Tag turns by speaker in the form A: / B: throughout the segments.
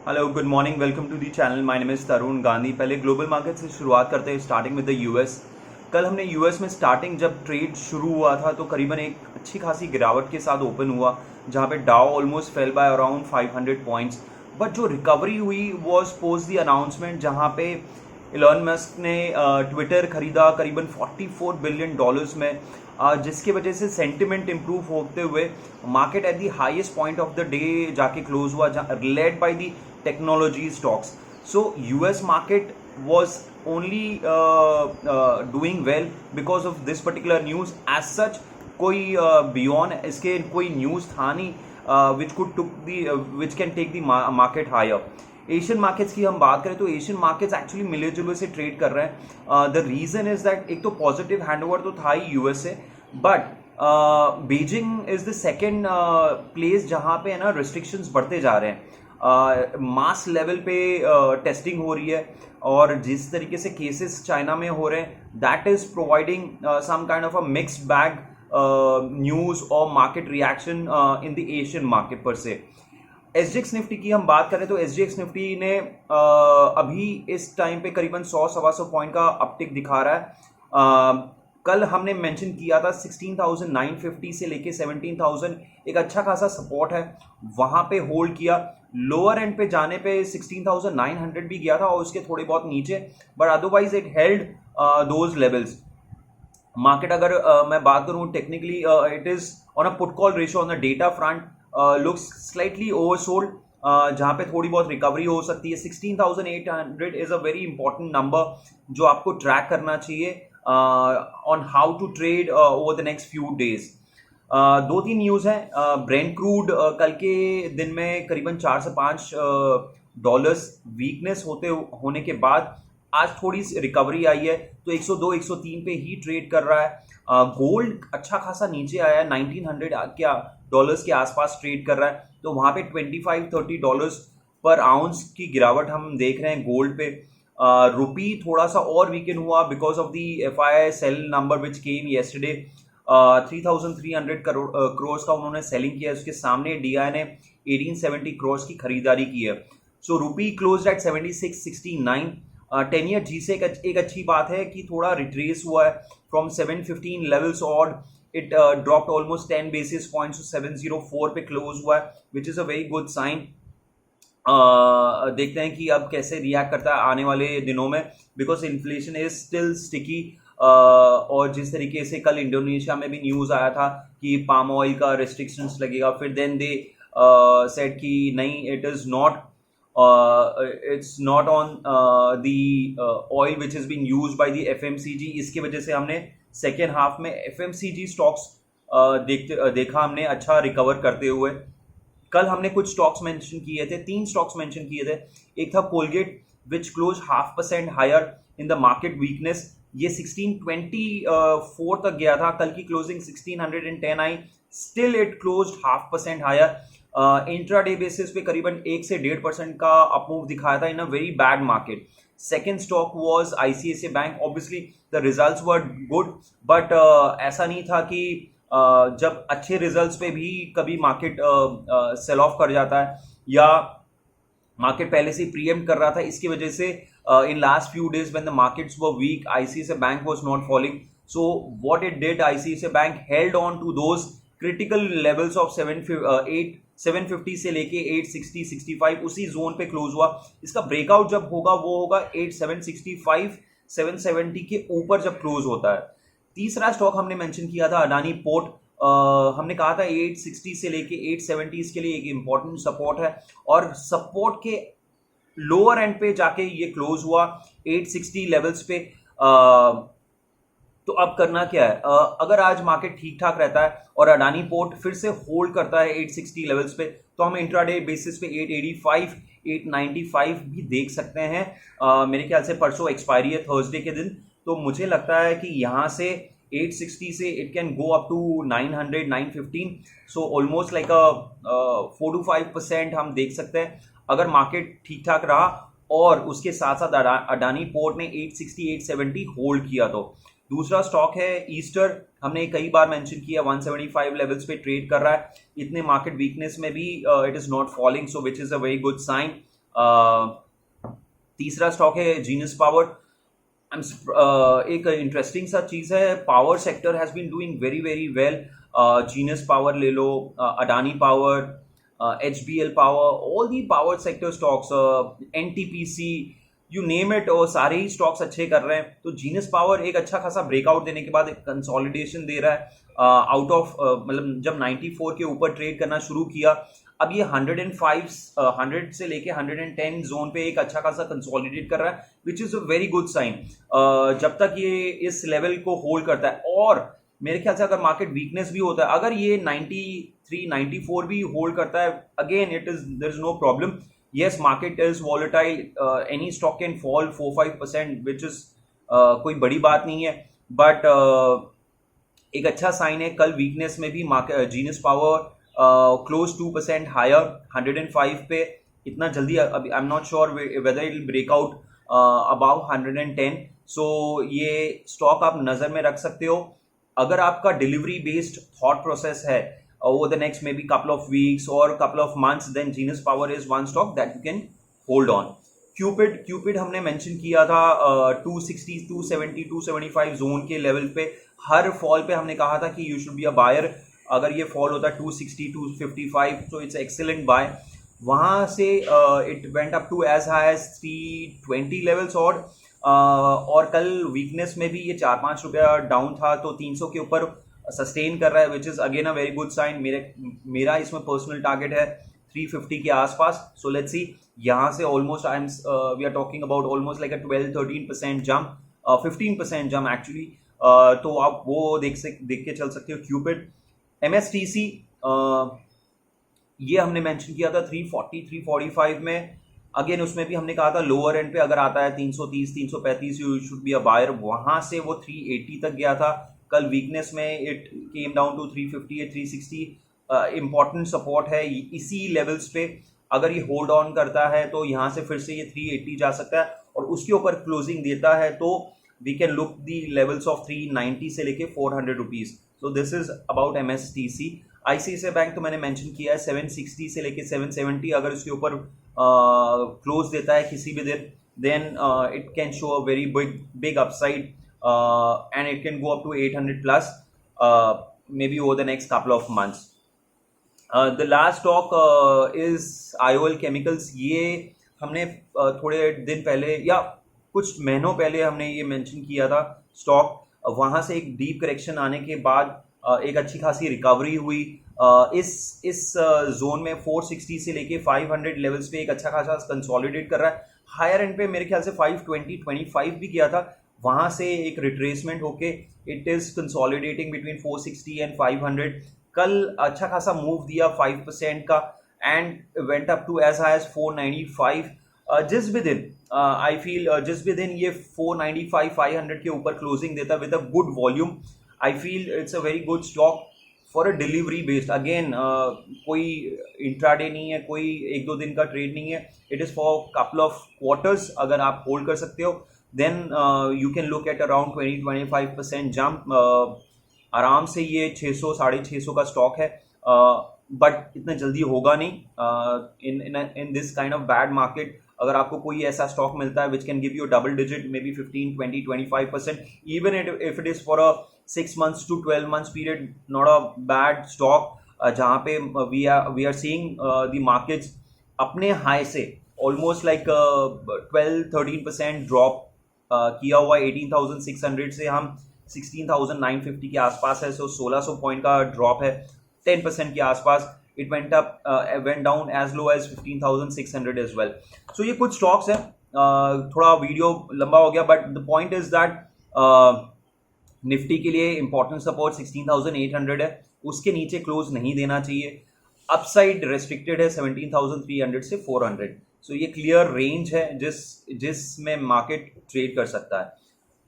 A: Hello good morning, welcome to the channel. My name is Tarun Gandhi. पहले global market से शुरुआत करते हैं, स्टार्टिंग विद द यूएस। कल हमने यूएस में स्टार्टिंग जब ट्रेड शुरू हुआ था तो करीबन एक अच्छी खासी गिरावट के साथ ओपन हुआ, जहां पे डाउ almost fail by around 500 points. But जो रिकवरी हुई वॉज पोस्ट द अनाउंसमेंट, जहां पे इलॉन मस्क ने ट्विटर खरीदा करीबन $44 बिलियन में, जिसकी वजह से सेंटिमेंट इंप्रूव होते हुए market at the highest point of the day जाके क्लोज हुआ, led by the technology stocks. So US market was only doing well because of this particular news. As such, कोई beyond इसके कोई news था नहीं which can take the market higher. Asian markets की हम बात करें तो एशियन मार्केट्स एक्चुअली मिले जुले से ट्रेड कर रहे हैं। द रीजन इज दैट एक तो पॉजिटिव हैंडओवर तो था ही यूएस से, but Beijing is the second place जहां पे है ना रिस्ट्रिक्शंस बढ़ते जा रहे हैं। मास लेवल पे टेस्टिंग हो रही है और जिस तरीके से केसेस चाइना में हो रहे हैं, that is providing some kind of a mixed bag news और market reaction in the Asian market पर से। एसजीएक्स निफ्टी की हम बात करें तो एसजीएक्स निफ्टी ने अभी इस टाइम पे करीबन 100-125 पॉइंट का अपटिक दिखा रहा है। कल हमने मेंशन किया था 16,950 से लेके 17,000 एक अच्छा खासा सपोर्ट है, वहां पे होल्ड किया। लोअर एंड पे जाने पे 16,900 भी गया था और उसके थोड़े बहुत नीचे, but otherwise it held those levels. Market अगर मैं बात करूं technically, it is on a put call ratio on the data front looks slightly oversold, जहां पे थोड़ी बहुत रिकवरी हो सकती है। 16,800 is a very important number जो आपको ट्रैक करना चाहिए on how to trade over the next few days. दो तीन न्यूज है। ब्रेंट क्रूड कल के दिन में करीबन 4 से 5 डॉलर्स वीकनेस होने के बाद आज थोड़ी सी रिकवरी आई है, तो 102-103 पे ही ट्रेड कर रहा है। गोल्ड अच्छा खासा नीचे आया है, 1900 क्या डॉलर्स के आसपास ट्रेड कर रहा है, तो वहां पे $25-30 पर आउंस की गिरावट हम देख रहे हैं गोल्ड पे। रुपी थोड़ा सा और वीकन हुआ because of the FII sell number which came yesterday. 3,300 crore का उन्होंने सेलिंग किया, उसके सामने डीआई ने 1870 करोड़ की खरीदारी की है। सो रुपी क्लोज एट 76.69। 10 ईयर जी से एक अच्छी बात है कि थोड़ा रिट्रेस हुआ है from 715 levels odd, it dropped almost 10 basis points to 704 पे क्लोज हुआ है, which is a very good sign. देखते हैं कि अब कैसे रिएक्ट करता है आने वाले दिनों में, because inflation is still sticky. और जिस तरीके से कल इंडोनेशिया में भी न्यूज आया था कि पाम ऑयल का रिस्ट्रिक्शंस लगेगा, फिर देन दे सेड कि नहीं, it is not it's not on the oil which is being used by the FMCG। इसके वजह से हमने सेकेंड हाफ में FMCG स्टॉक्स देखा हमने अच्छा रिकवर करते हुए। कल हमने कुछ स्टॉक्स मेंशन किए थे, 3 स्टॉक्स मेंशन किए थे। एक था Colgate which close 0.5% higher in the market weakness. ये 1624 तक गया था, कल की क्लोजिंग 1610 आई, still it close 0.5% higher. Intraday basis पे करीबन 1 से 1.5% का अपमूव दिखाया था in a very bad market. Second stock was ICICI bank. Obviously the results were good, but ऐसा नहीं था कि जब अच्छे रिजल्ट्स पे भी कभी मार्केट सेल ऑफ कर जाता है या मार्केट पहले से प्रीएम्प्ट कर रहा था। इसकी वजह से in last few days when the markets were weak, ICICI Bank was not falling. So what it did, ICICI Bank held on to those critical levels of 750 से लेके 860-65 उसी जोन पे क्लोज हुआ। इसका ब्रेकआउट जब होगा वो होगा 8765-770 के ऊपर जब क्लोज होता है। तीसरा स्टॉक हमने मेंशन किया था अडानी पोर्ट। हमने कहा था 860 से लेके 870 इसके लिए एक इंपॉर्टेंट सपोर्ट है, और सपोर्ट के लोअर एंड पे जाके ये क्लोज हुआ 860 लेवल्स पे। तो अब करना क्या है, अगर आज मार्केट ठीक ठाक रहता है और अडानी पोर्ट फिर से होल्ड करता है 860 लेवल्स पे, तो हम इंट्राडे बेसिस पे 885, 895 भी देख सकते हैं। मेरे ख्याल से परसों एक्सपायरी है थर्सडे के दिन, तो मुझे लगता है कि यहाँ से 860 से it can go up to 900, 915। So almost like 4 to 5% हम देख सकते हैं अगर मार्केट ठीक ठाक रहा और उसके साथ साथ अडानी पोर्ट ने 860, 870 होल्ड किया तो। दूसरा स्टॉक है ईस्टर, हमने कई बार मेंशन किया 175 लेवल्स पे ट्रेड कर रहा है, इतने मार्केट वीकनेस में भी it is not falling, so which is a very good sign. तीसरा स्टॉक है जीनस पावर। एक इंटरेस्टिंग सा चीज़ है, power sector has been doing very very well. Genus power ले लो, Adani power, HBL power, all the power sector stocks, NTPC, you name it, और सारे ही स्टॉक्स अच्छे कर रहे हैं। तो जीनस पावर एक अच्छा खासा ब्रेकआउट देने के बाद एक कंसोलिडेशन दे रहा है आउट ऑफ, मतलब जब 94 के ऊपर ट्रेड करना शुरू किया, अब ये 105 100 से लेके 110 जोन पे एक अच्छा खासा कंसोलिडेट कर रहा है, which is a very good sign. जब तक ये इस लेवल को होल्ड करता है, और मेरे ख्याल से अगर मार्केट वीकनेस भी होता है, अगर ये 93 94 भी होल्ड करता है, again there is no problem. Yes, market is volatile. Any stock can fall 4-5%, which is कोई बड़ी बात नहीं है, बट एक अच्छा साइन है। कल वीकनेस में भी जीनस पावर क्लोज 2% हायर 105 पे। इतना जल्दी अभी I am not sure whether it will break out about 110। So ये स्टॉक आप नज़र में रख सकते हो। अगर आपका डिलीवरी बेस्ड थॉट प्रोसेस है over the next maybe couple of weeks or couple of months, then Genus Power is one stock that you can hold on. Cupid हमने मेंशन किया था 260, 270, 275 जोन के लेवल पे। हर फॉल पे हमने कहा था कि you should be a buyer. अगर ये फॉल होता है 260, 255, तो इट्स एक्सेलेंट बाय। वहाँ से it went up to as high as 320 levels और कल वीकनेस में भी ये 4-5 रुपया डाउन था, तो 300 के ऊपर सस्टेन कर रहा है, which is again a very good sign. मेरा इसमें पर्सनल टारगेट है 350 के आसपास। सो लेट्स सी, यहाँ से almost we are talking about almost like a 12-13% jump, 15% jump actually. तो आप वो देख के चल सकते हो। क्यूपिड, MSTC, ये हमने मेंशन किया था 340 345 में। अगेन उसमें भी हमने कहा था लोअर एंड पे अगर आता है 330 335 you should be a buyer. वहाँ से वो 380 तक गया था। कल वीकनेस में it came down to 350 360। Important support है इसी लेवल्स पे। अगर ये होल्ड ऑन करता है तो यहाँ से फिर से ये 380 जा सकता है, और उसके ऊपर क्लोजिंग देता है तो we can look the levels of 390 से लेके 400 rupees. So this is about MSTC। ICICI Bank तो मैंने मेंशन किया है 760 से लेके 770। अगर उसके ऊपर क्लोज देता है किसी भी दिन, then it can show a very big upside, and it can go up to 800 plus maybe over the next couple of months. The last stock is IOL Chemicals. ये हमने थोड़े दिन पहले या कुछ महीनों पहले हमने ये मेंशन किया था स्टॉक। वहाँ से एक डीप करेक्शन आने के बाद एक अच्छी खासी रिकवरी हुई। इस जोन में 460 से लेके 500 लेवल्स पे एक अच्छा खासा कंसोलिडेट कर रहा है। हायर एंड पे मेरे ख्याल से 520 25 भी किया था, वहाँ से एक रिट्रेसमेंट होके it is consolidating between 460 and 500। कल अच्छा खासा मूव दिया 5% का, and went up to as high as 495। जिस भी दिन आई फील जिस भी दिन ये 495 500 के ऊपर क्लोजिंग देता with a good volume, I feel it's a very good stock for a delivery based. Again कोई इंट्राडे नहीं है, कोई 1-2 दिन का ट्रेड नहीं है, it is for couple of quarters. अगर आप होल्ड कर सकते हो then you can look at around 20-25% jump। आराम से ये 600 650 का स्टॉक है, बट इतना जल्दी होगा नहीं in this kind of bad market। अगर आपको कोई ऐसा स्टॉक मिलता है which can give you a double digit maybe 15 20 25%, even if it is for a 6 months to 12 months period, not a bad stock। जहाँ पे we are seeing the markets अपने high से almost like 12-13% ड्रॉप किया हुआ। 18,600 से हम 16,950 के आसपास है, सो 1600 पॉइंट का ड्रॉप है, 10% के आसपास। It went down as low as 15,600 as well. So ये कुछ स्टॉक्स हैं। थोड़ा वीडियो लंबा हो गया, but the point is that Nifty के लिए इंपॉर्टेंट सपोर्ट 16,800 है, उसके नीचे क्लोज नहीं देना चाहिए। अपसाइड रेस्ट्रिक्टेड है 17,300 से 400। सो ये क्लियर रेंज है जिसमें मार्केट ट्रेड कर सकता है।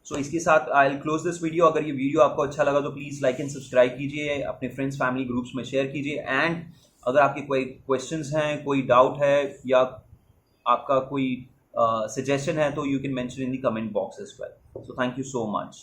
A: सो इसके साथ I will close this video. अगर ये वीडियो आपको अच्छा लगा तो प्लीज़ लाइक एंड सब्सक्राइब कीजिए, अपने फ्रेंड्स फैमिली ग्रुप्स में शेयर कीजिए, एंड अगर आपके कोई क्वेश्चंस हैं, कोई डाउट है, या आपका कोई सजेशन है, तो you can mention in the comment box as well. So thank you so much.